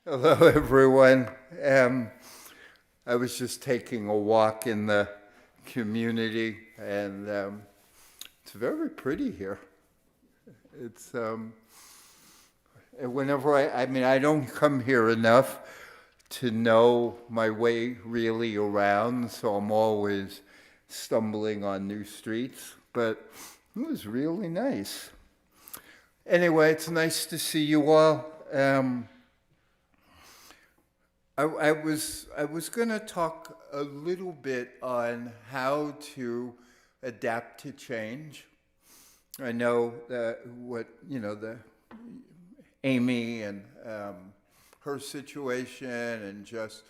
Hello, everyone. I was just taking a walk in the community, and it's very pretty here. It's whenever I don't come here enough to know my way really around, so I'm always stumbling on new streets. But it was really nice. Anyway, it's nice to see you all. I was going to talk a little bit on how to adapt to change. I know that the Amy and her situation and just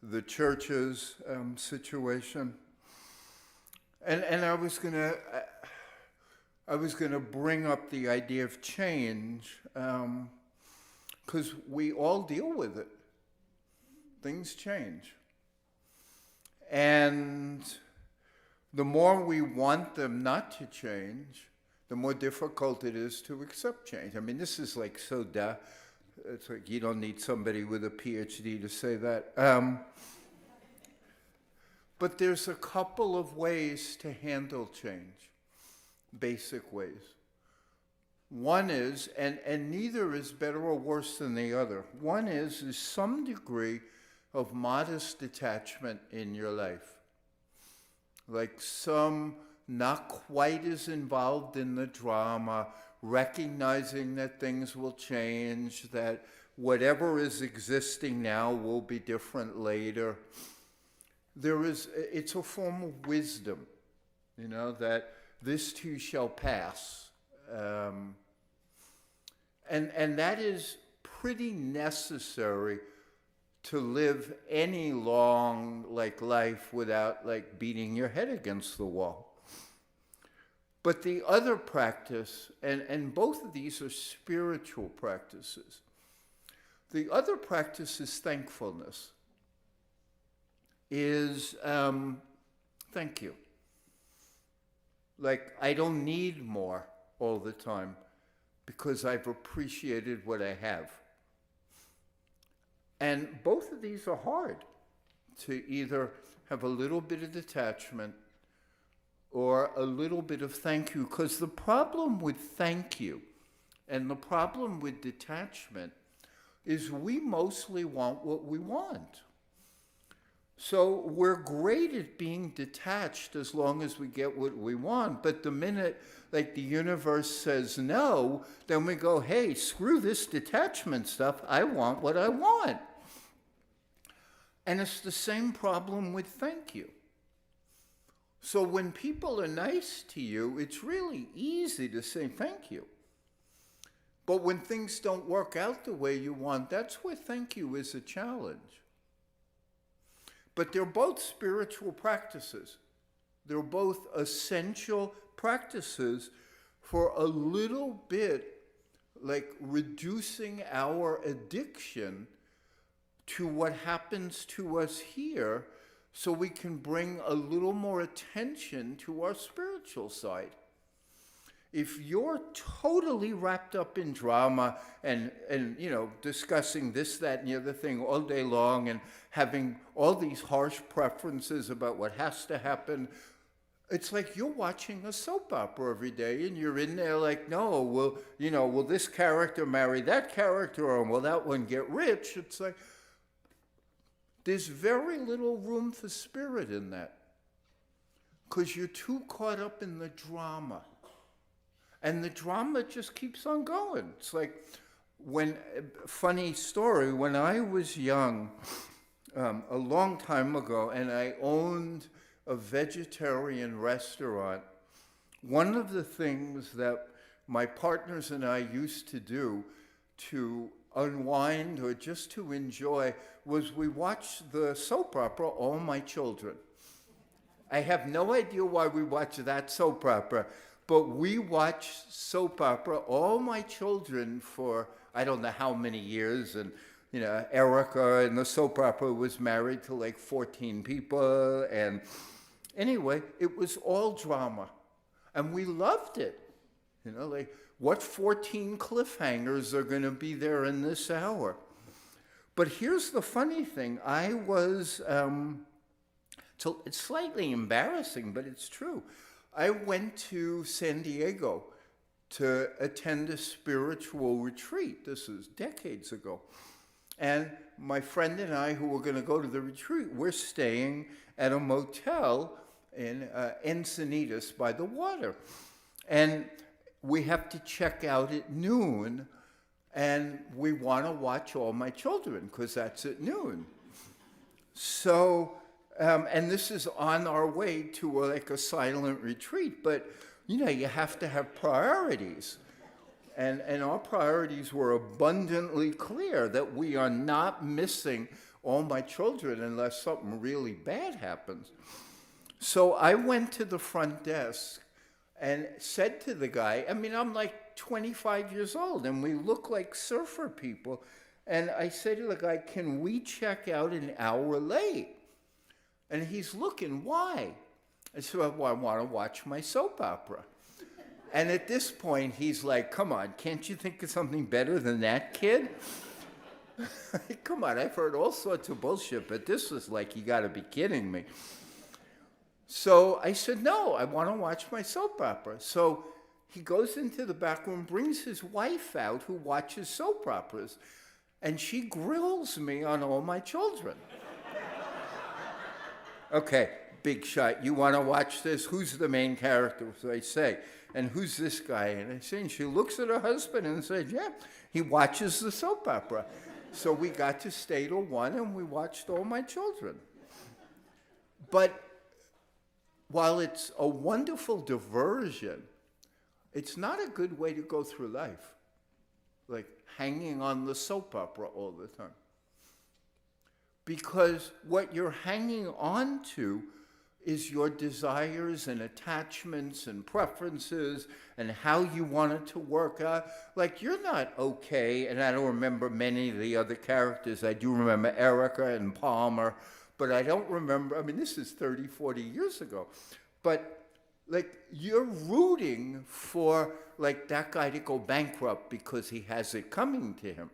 the church's situation, and I was gonna bring up the idea of change because we all deal with it. Things change. And the more we want them not to change, the more difficult it is to accept change. I mean, this is like it's like you don't need somebody with a PhD to say that. But there's a couple of ways to handle change, basic ways. One is, and neither is better or worse than the other. One is some degree of modest detachment in your life. Like some not quite as involved in the drama, recognizing that things will change, that whatever is existing now will be different later. It's a form of wisdom, that this too shall pass. And that is pretty necessary to live any long life without beating your head against the wall. But the other practice, and both of these are spiritual practices, the other practice is thankfulness, is thank you. I don't need more all the time because I've appreciated what I have. And both of these are hard, to either have a little bit of detachment or a little bit of thank you. Because the problem with thank you and the problem with detachment is we mostly want what we want. So we're great at being detached as long as we get what we want. But the minute the universe says no, then we go, hey, screw this detachment stuff. I want what I want. And it's the same problem with thank you. So when people are nice to you, it's really easy to say thank you. But when things don't work out the way you want, that's where thank you is a challenge. But they're both spiritual practices. They're both essential practices for a little bit reducing our addiction to what happens to us here, so we can bring a little more attention to our spiritual side. If you're totally wrapped up in drama and discussing this, that, and the other thing all day long and having all these harsh preferences about what has to happen, it's like you're watching a soap opera every day and you're in there no, will this character marry that character, or will that one get rich? It's like there's very little room for spirit in that because you're too caught up in the drama. And the drama just keeps on going. It's funny story, when I was young, a long time ago, and I owned a vegetarian restaurant, one of the things that my partners and I used to do to unwind or just to enjoy was we watched the soap opera All My Children. I have no idea why we watched that soap opera, but we watched soap opera All My Children for I don't know how many years, and Erica in the soap opera was married to 14 people, and anyway, it was all drama, and we loved it. What 14 cliffhangers are going to be there in this hour? But here's the funny thing. I was, so it's slightly embarrassing, but it's true. I went to San Diego to attend a spiritual retreat. This is decades ago. And my friend and I, who were going to go to the retreat, we're staying at a motel in Encinitas by the water. And we have to check out at noon, and we want to watch All My Children, because that's at noon. So, and this is on our way to like a silent retreat, but you know, you have to have priorities. And our priorities were abundantly clear that we are not missing All My Children unless something really bad happens. So I went to the front desk and said to the guy, I mean, I'm like 25 years old and we look like surfer people. And I said to the guy, can we check out an hour late? And he's looking, why? I said, well, I want to watch my soap opera. And at this point, he's like, come on, can't you think of something better than that, kid? Come on, I've heard all sorts of bullshit, but this was like, you got to be kidding me. So I said, no, I want to watch my soap opera. So he goes into the back room, brings his wife out who watches soap operas, and she grills me on All My Children. Okay, big shot, you want to watch this? Who's the main character? So I say, and who's this guy? And I say, and she looks at her husband and says, yeah, he watches the soap opera. So we got to stay till 1 and we watched All My Children. But while it's a wonderful diversion, it's not a good way to go through life, like hanging on the soap opera all the time. Because what you're hanging on to is your desires and attachments and preferences and how you want it to work out. Like, you're not okay, and I don't remember many of the other characters. I do remember Erica and Palmer, but I don't remember, I mean, this is 30, 40 years ago. But, like, you're rooting for, like, that guy to go bankrupt because he has it coming to him.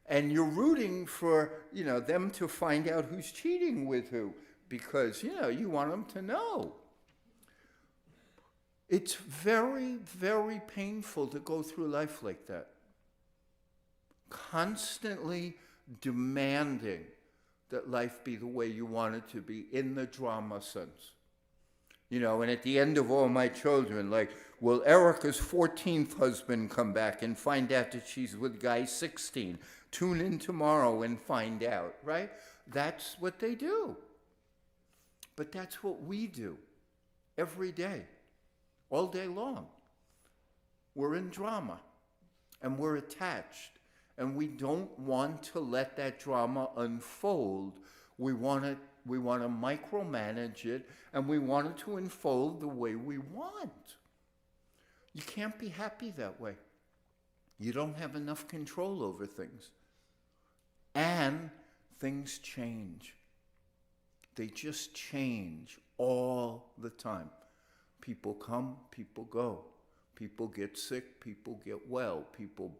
And you're rooting for, you know, them to find out who's cheating with who, because, you know, you want them to know. It's very, very painful to go through life like that. Constantly demanding that life be the way you want it to be, in the drama sense. You know, and at the end of All My Children, like, will Erica's 14th husband come back and find out that she's with guy 16? Tune in tomorrow and find out, right? That's what they do. But that's what we do every day, all day long. We're in drama, and we're attached, and we don't want to let that drama unfold. We want to micromanage it, and we want it to unfold the way we want. You can't be happy that way. You don't have enough control over things. And things change. They just change all the time. People come, people go. People get sick, people get well. People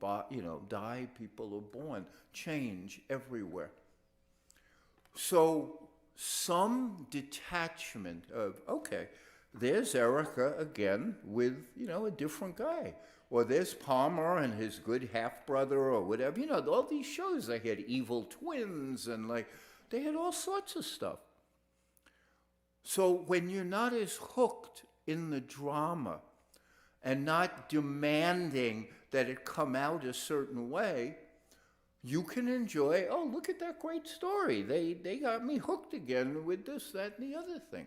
die, people are born. Change everywhere. So some detachment of, okay, there's Erica again with, you know, a different guy. Or there's Palmer and his good half-brother or whatever. You know, all these shows, they had evil twins and, like, they had all sorts of stuff. So when you're not as hooked in the drama and not demanding that it come out a certain way, you can enjoy, oh, look at that great story. They got me hooked again with this, that, and the other thing.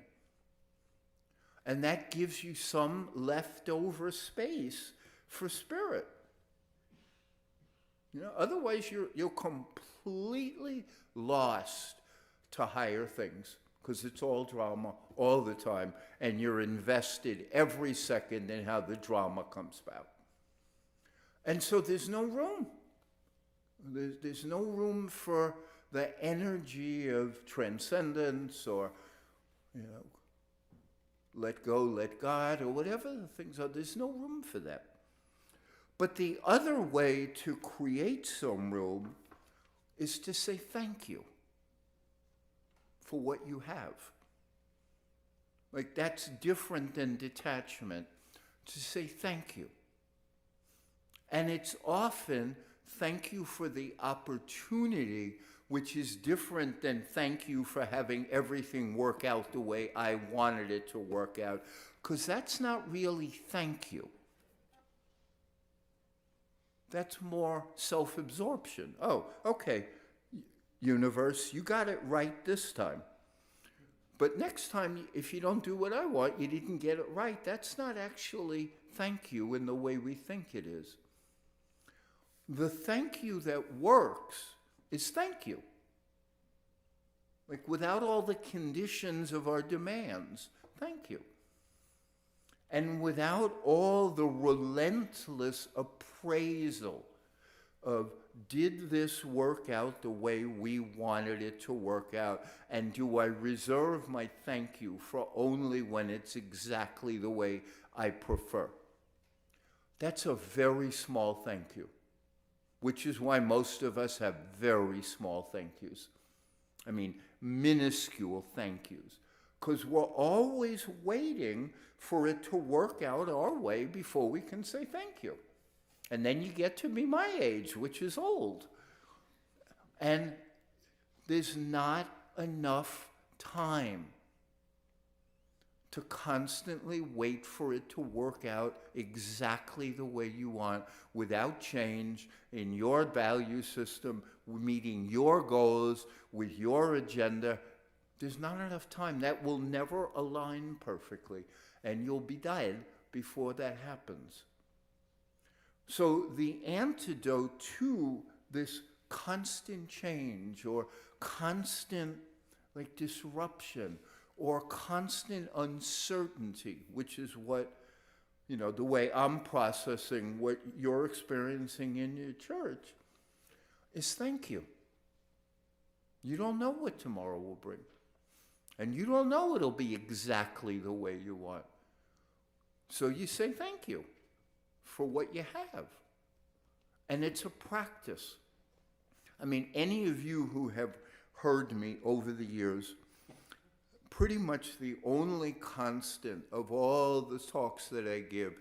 And that gives you some leftover space for spirit. You know, otherwise you're completely lost to higher things, because it's all drama all the time, and you're invested every second in how the drama comes about. And so there's no room. There's no room for the energy of transcendence, or, you know, let go, let God, or whatever the things are. There's no room for that. But the other way to create some room is to say thank you for what you have. Like, that's different than detachment, to say thank you. And it's often thank you for the opportunity, which is different than thank you for having everything work out the way I wanted it to work out, because that's not really thank you. That's more self-absorption. Oh, okay, universe, you got it right this time. But next time, if you don't do what I want, you didn't get it right. That's not actually thank you in the way we think it is. The thank you that works is thank you. Like, without all the conditions of our demands, thank you. And without all the relentless appraisal of, did this work out the way we wanted it to work out? And do I reserve my thank you for only when it's exactly the way I prefer? That's a very small thank you, which is why most of us have very small thank yous. I mean, minuscule thank yous. Because we're always waiting for it to work out our way before we can say thank you. And then you get to be my age, which is old. And there's not enough time to constantly wait for it to work out exactly the way you want, without change in your value system, meeting your goals with your agenda. There's not enough time. That will never align perfectly, and you'll be dead before that happens. So the antidote to this constant change, or constant disruption, or constant uncertainty, which is what, the way I'm processing what you're experiencing in your church, is thank you. You don't know what tomorrow will bring. And you don't know it'll be exactly the way you want. So you say thank you for what you have. And it's a practice. I mean, any of you who have heard me over the years, pretty much the only constant of all the talks that I give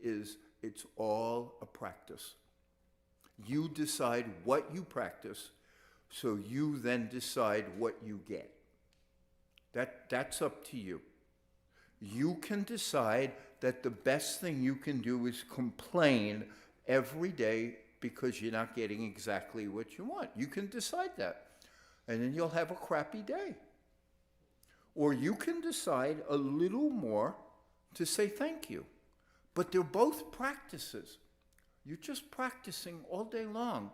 is it's all a practice. You decide what you practice, so you then decide what you get. That's up to you. You can decide that the best thing you can do is complain every day because you're not getting exactly what you want. You can decide that. And then you'll have a crappy day. Or you can decide a little more to say thank you. But they're both practices. You're just practicing all day long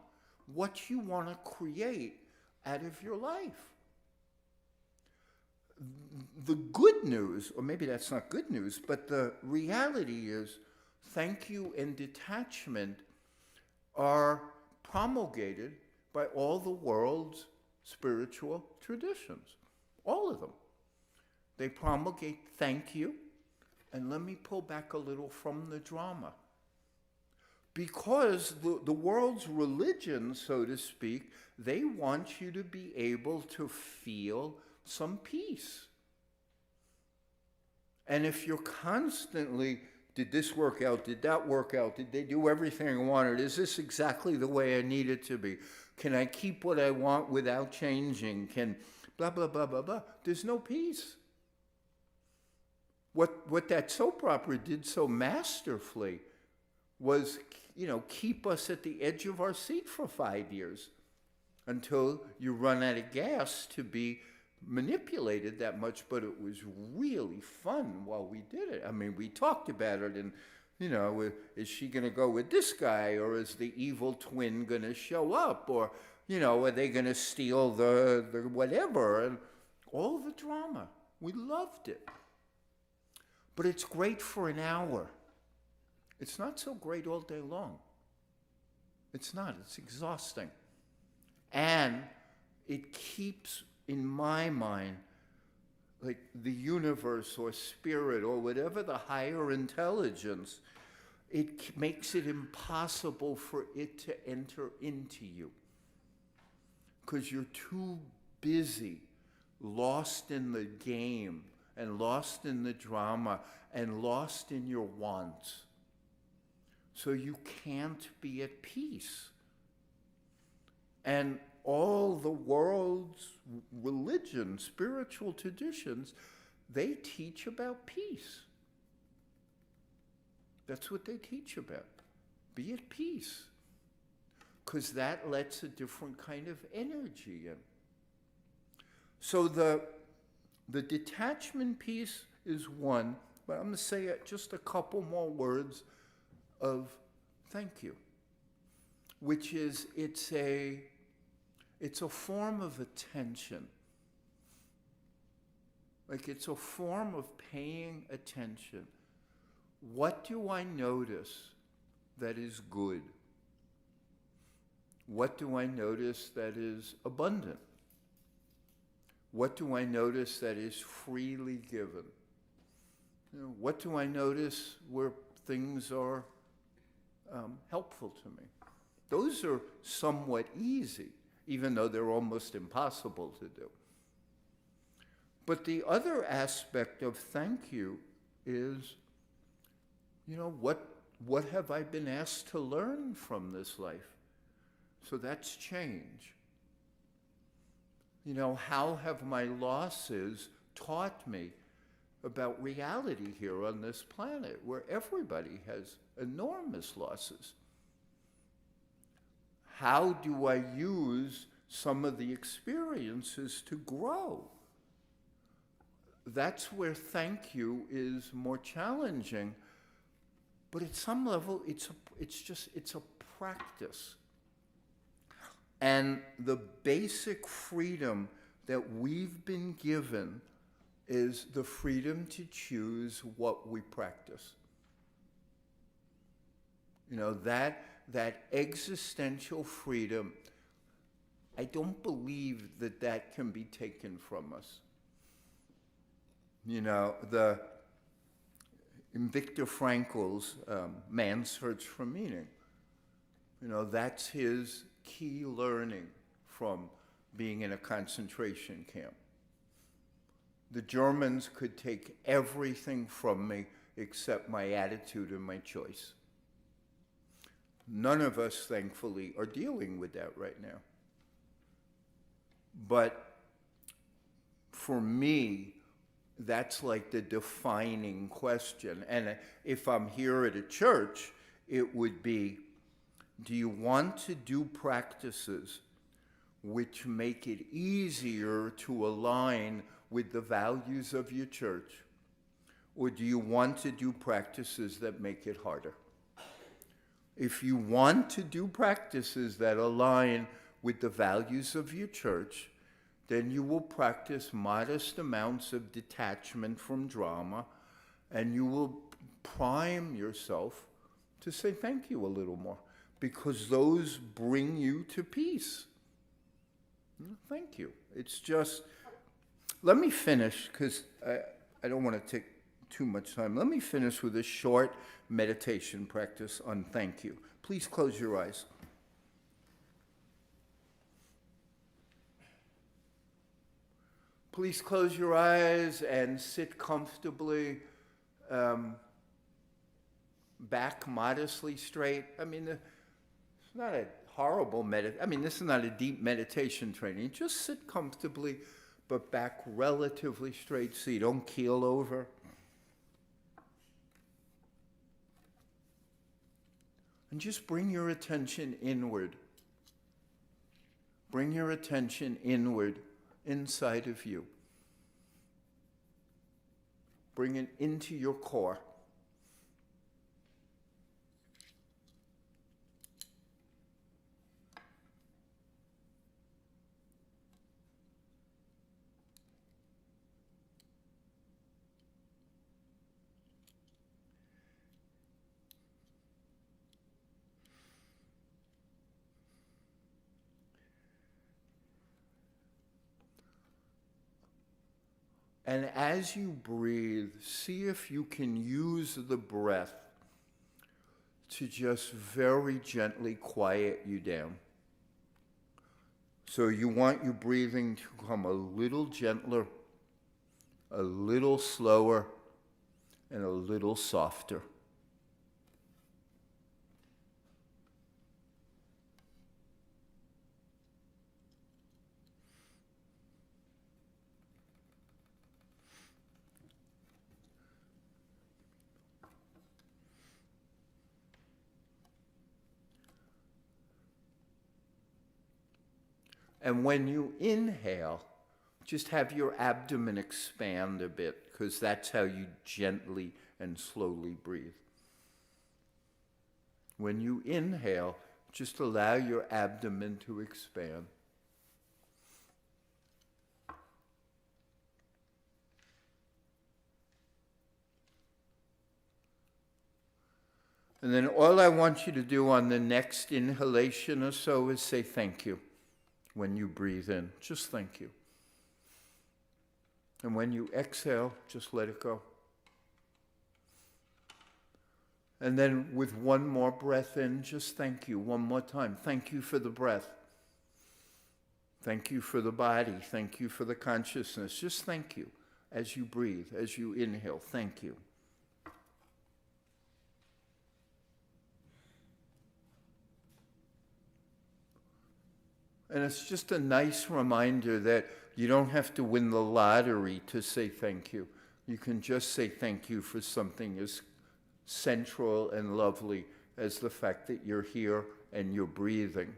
what you want to create out of your life. The good news, or maybe that's not good news, but the reality is thank you and detachment are promulgated by all the world's spiritual traditions. All of them. They promulgate thank you, and let me pull back a little from the drama. Because the world's religion, so to speak, they want you to be able to feel some peace. And if you're constantly, did this work out? Did that work out? Did they do everything I wanted? Is this exactly the way I need it to be? Can I keep what I want without changing? Can blah, blah, blah, blah, blah. There's no peace. What that soap opera did so masterfully was, keep us at the edge of our seat for 5 years until you run out of gas to be manipulated that much. But it was really fun while we did it. I mean, we talked about it, and is she going to go with this guy, or is the evil twin going to show up, or are they going to steal the whatever, and all the drama. We loved it. But it's great for an hour. It's not so great all day long. It's not. It's exhausting. And it keeps, in my mind, like the universe or spirit or whatever the higher intelligence, it makes it impossible for it to enter into you. because you're too busy, lost in the game and lost in the drama and lost in your wants. So you can't be at peace. And all the world's religion, spiritual traditions, they teach about peace. That's what they teach about. Be at peace. Because that lets a different kind of energy in. So the detachment piece is one, but I'm going to say just a couple more words of thank you, which is it's a form of attention. Like it's a form of paying attention. What do I notice that is good? What do I notice that is abundant? What do I notice that is freely given? What do I notice where things are helpful to me? Those are somewhat easy, even though they're almost impossible to do. But the other aspect of thank you is, what have I been asked to learn from this life? So that's change. How have my losses taught me about reality here on this planet, where everybody has enormous losses? How do I use some of the experiences to grow? That's where thank you is more challenging, but at some level, it's a practice. And the basic freedom that we've been given is the freedom to choose what we practice. That existential freedom, I don't believe that can be taken from us. In Viktor Frankl's Man's Search for Meaning, that's his key learning from being in a concentration camp. The Germans could take everything from me except my attitude and my choice. None of us, thankfully, are dealing with that right now. But for me, that's like the defining question. And if I'm here at a church, it would be, do you want to do practices which make it easier to align with the values of your church? Or do you want to do practices that make it harder? If you want to do practices that align with the values of your church, then you will practice modest amounts of detachment from drama, and you will prime yourself to say thank you a little more, because those bring you to peace. Thank you. It's just, let me finish, because I don't want to take too much time. Let me finish with a short meditation practice on thank you. Please close your eyes. Please close your eyes and sit comfortably, back modestly straight. It's not a horrible this is not a deep meditation training. Just sit comfortably, but back relatively straight so you don't keel over. And just bring your attention inward. Bring your attention inward, inside of you. Bring it into your core. And as you breathe, see if you can use the breath to just very gently quiet you down. So you want your breathing to come a little gentler, a little slower, and a little softer. And when you inhale, just have your abdomen expand a bit, because that's how you gently and slowly breathe. When you inhale, just allow your abdomen to expand. And then all I want you to do on the next inhalation or so is say thank you when you breathe in. Just thank you. And when you exhale, just let it go. And then with one more breath in, just thank you one more time. Thank you for the breath. Thank you for the body. Thank you for the consciousness. Just thank you as you breathe, as you inhale. Thank you. And it's just a nice reminder that you don't have to win the lottery to say thank you. You can just say thank you for something as central and lovely as the fact that you're here and you're breathing.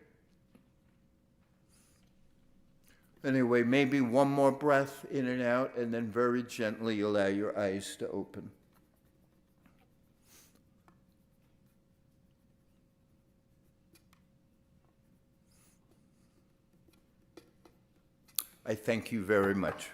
Anyway, maybe one more breath in and out, and then very gently allow your eyes to open. I thank you very much.